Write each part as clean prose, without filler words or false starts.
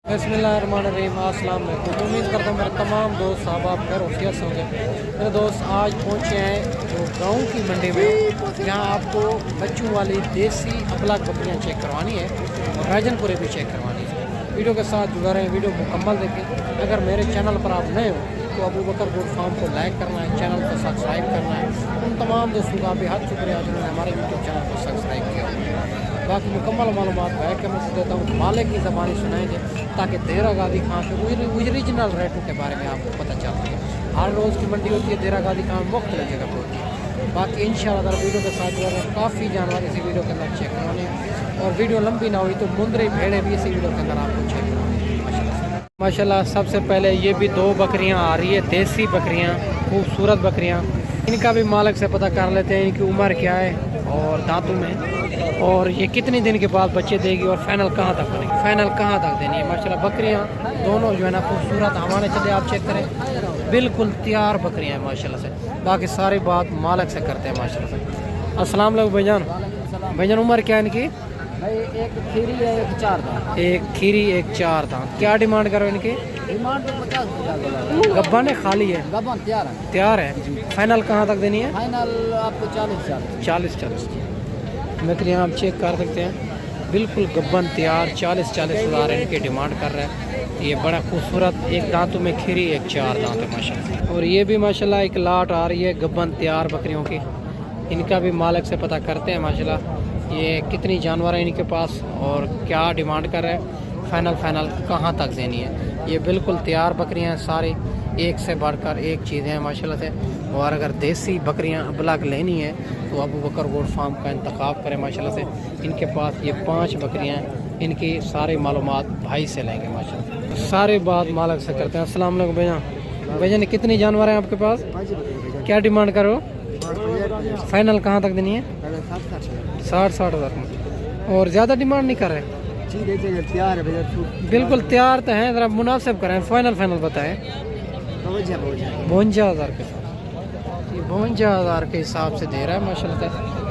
बिस्मिल्लाहिर्रहमानिर्रहीम। अस्सलाम वालेकुम। उम्मीद करता हूँ मेरे तमाम दोस्त साहब आप खैर होशियार से होंगे। मेरे दोस्त आज पहुँचे हैं जो गाँव की मंडी में, जहाँ आपको बच्चों वाली देसी अबलग बकरियाँ चेक करवानी है और राजनपुरी भी चेक करवानी है। वीडियो के साथ जुड़ा रहें, वीडियो मुकम्मल देखें। अगर मेरे चैनल पर आप नए हो तो अबू बकर गोट फार्म को लाइक करना है, चैनल को सब्सक्राइब करना है। उन तमाम दोस्तों का भी हाथ शुक्रिया जिन्होंने हमारे यूट्यूब चैनल को सब्सक्राइब किया। बाकी मुकम्मल मालूमात बैक के मैं देता हूँ, मालिक की ज़बानी सुनाएंगे ताकि देरा गादी खां के ओरिजिनल रेटों के बारे में आपको पता चल सके। हर रोज़ की मंडी होती है, देरा गादी खां मुख्तलिफ जगह पर होती है। बाकी इंशाअल्लाह वीडियो के साथ जो है काफ़ी जानवर इसी वीडियो के अंदर चेक करवाने हैं, और वीडियो लंबी ना हुई तो मुंदरी भेड़े भी इसी वीडियो के अंदर आपको चेक करवानी है माशाल्लाह। सबसे पहले ये भी दो बकरियाँ आ रही है, देसी बकरियाँ, खूबसूरत बकरियाँ। इनका भी मालिक से पता कर लेते हैं इनकी उम्र क्या है और दांतों में, और ये कितने दिन के बाद बच्चे देगी और फाइनल कहाँ तक बनेगी, फाइनल कहाँ तक देनी है। माशाल्लाह बकरियाँ दोनों जो है ना खूबसूरत, हमारे चले आप चेक करें, बिल्कुल तैयार बकरियाँ हैं माशाल्लाह से। बाकी सारी बात मालिक से करते हैं माशाल्लाह से। अस्सलाम वालेकुम भाईजान। भाईजान उम्र क्या है इनकी? भाई एक खीरी है, एक चार दांत। एक खीरी एक चार दांत। क्या डिमांड करो इनकी? डिमांड तो 50,000 गब्बन है खाली है? गबन तैयार है। तैयार है। फाइनल कहाँ तक देनी है? फाइनल आपको 40,000। 40 बकरियाँ आप चेक कर सकते हैं, बिल्कुल गब्बन तैयार। 40 हज़ार इनकी डिमांड कर रहा है। ये बड़ा खूबसूरत, एक दांतों में खीरी एक चार दांत है माशाल्लाह। और ये भी माशाल्लाह एक लाट आ रही है गब्बन तैयार बकरियों की। इनका भी मालिक से पता करते हैं माशाल्लाह ये कितनी जानवर है इनके पास और क्या डिमांड कर रहा है, फाइनल कहाँ तक देनी है। ये बिल्कुल तैयार बकरियाँ हैं सारी, एक से बढ़कर एक चीज़ें हैं माशाल्लाह से। और अगर देसी बकरियाँ अबलग लेनी है तो अबू बकर गोट फार्म का इंतखाब करें माशाल्लाह से। इनके पास ये 5 बकरियाँ हैं, इनकी सारी मालूमात भाई से लेंगे माशाल्लाह। सारी बात मालिक से करते हैं। अस्सलाम वालेकुम भैया। भैया ने कितनी जानवर हैं आपके पास? क्या डिमांड करो, फाइनल कहाँ तक देनी है? 60 हज़ार में। और ज़्यादा डिमांड नहीं कर रहे? तैयार है भैया, बिल्कुल तैयार तो हैं, ज़रा मुनासिब करें, फाइनल बताएं। 52 हज़ार के साथ, 52 हज़ार के हिसाब से दे रहा है माशाल्लाह से।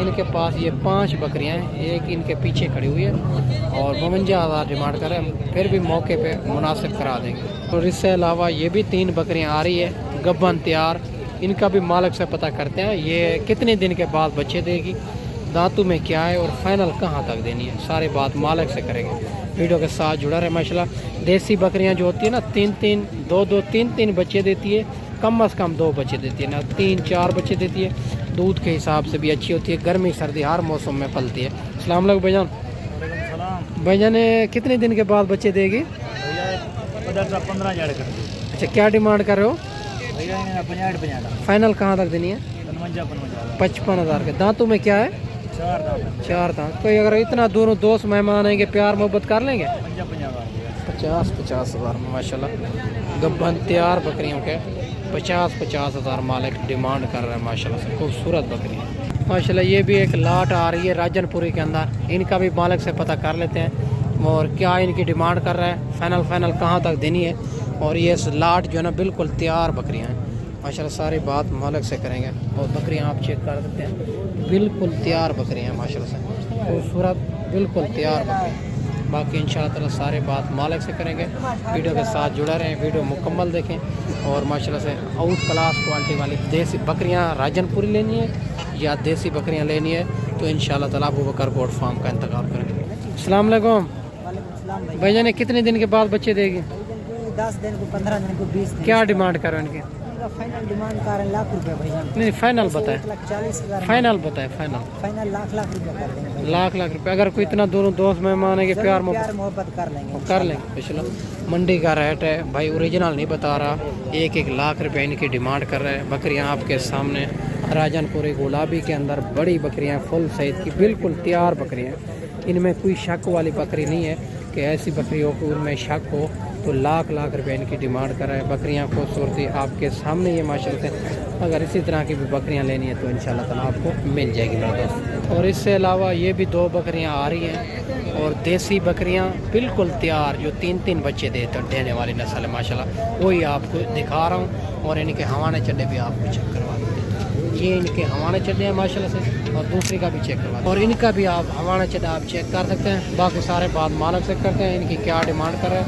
इनके पास ये 5 बकरियां हैं, एक इनके पीछे खड़ी हुई है और 52 हज़ार डिमांड कर रहे हैं, फिर भी मौके पे मुनासिब करा देंगे। और इससे अलावा ये भी 3 बकरियां आ रही है गब्बन तैयार। इनका भी मालिक से पता करते हैं ये कितने दिन के बाद बच्चे देगी, दांतों में क्या है और फाइनल कहाँ तक देनी है। सारी बात मालिक से करेंगे, वीडियो के साथ जुड़ा रहे माशाल्लाह। देसी बकरियां जो होती है ना 3 बच्चे देती है, कम से कम 2 बच्चे देती है ना, 3-4 बच्चे देती है। दूध के हिसाब से भी अच्छी होती है, गर्मी सर्दी हर मौसम में पलती है। अस्सलाम वालेकुम भाईजान। भाईजान कितने दिन के बाद बच्चे देगी? 15,000। अच्छा क्या डिमांड कर रहे हो? 50 फाइनल कहाँ तक देनी है? 55 हज़ार के। दांतों में क्या है? 4 दांत। कोई अगर इतना दोनों दोस्त मेहमान आएंगे प्यार मोहब्बत कर लेंगे? 50 हज़ार में माशाल्लाह गब्बन तैयार बकरियों के 50 हज़ार मालिक डिमांड कर रहा है माशाल्लाह से। खूबसूरत बकरियाँ माशाल्लाह। ये भी एक लाट आ रही है राजनपुरी के अंदर, इनका भी मालिक से पता कर लेते हैं और क्या इनकी डिमांड कर रहा है, फाइनल कहाँ तक देनी है। और ये लाट जो है ना बिल्कुल तैयार बकरियाँ हैं माशाल्लाह। सारी बात मालिक से करेंगे। और बकरियाँ आप चेक कर सकते हैं, बिल्कुल तैयार बकरियाँ माशाल्लाह से, खूबसूरत बिल्कुल तैयार बकरियाँ। बाकी इंशाअल्लाह ताला सारे बात मालिक से करेंगे, वीडियो के साथ जुड़ा रहें, वीडियो मुकम्मल देखें। और माशाल्लाह से आउट क्लास क्वालिटी वाली देसी बकरियाँ राजनपुरी लेनी है या देसी बकरियाँ लेनी है तो इंशाअल्लाह ताला अबू बकर गोट फार्म का इंतखाब करेंगे। अस्सलाम वालेकुम। भैया ने कितने दिन के बाद बच्चे देगी? 10 दिन को, 15 दिन को, 20 दिन। क्या डिमांड करो इनकी? फाइनल डिमांड कर रहे हैं लाख रुपए भैया। नहीं फाइनल बताए, 1,40,000 फाइनल बताए। फाइनल लाख रुपए कर देंगे। लाख रुपए। अगर कोई इतना दोनों दोस्त मेहमान है कि प्यार मोहब्बत कर लेंगे पिछला मंडी का रेट है भाई, ओरिजिनल नहीं बता रहा। 1 लाख रुपए इनकी डिमांड कर रहे हैं। बकरियां आपके सामने राजनपुरी गुलाबी के अंदर बड़ी बकरियां, फुल सईद की बिल्कुल तैयार बकरियां। इनमें कोई शक वाली बकरी नहीं है कि ऐसी बकरियों को उनमें शक हो तो लाख रुपए इनकी डिमांड कर रहा है। बकरियां खूबसूरती आपके सामने ये माशाल्लाह से। अगर इसी तरह की भी बकरियां लेनी है तो इंशाल्लाह ताला आपको मिल जाएगी मेरा दोस्त। और इससे अलावा ये भी 2 बकरियां आ रही हैं और देसी बकरियां बिल्कुल तैयार जो 3 बच्चे देने वाली नस्ल है माशाल्लाह, वही आपको दिखा रहा हूँ। और इनके हवाने चड्डे भी आपको चेक करवा देंगे। ये इनके हवाना चड्डे हैं माशाल्लाह से, और दूसरी का भी चेक करवा और इनका भी आप हवाना चड्डा आप चेक कर सकते हैं। बाकी सारे बात मालिक से करते हैं, इनकी क्या डिमांड कर रहे हैं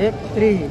1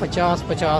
50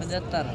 75۔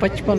55۔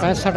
65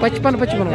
55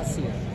80۔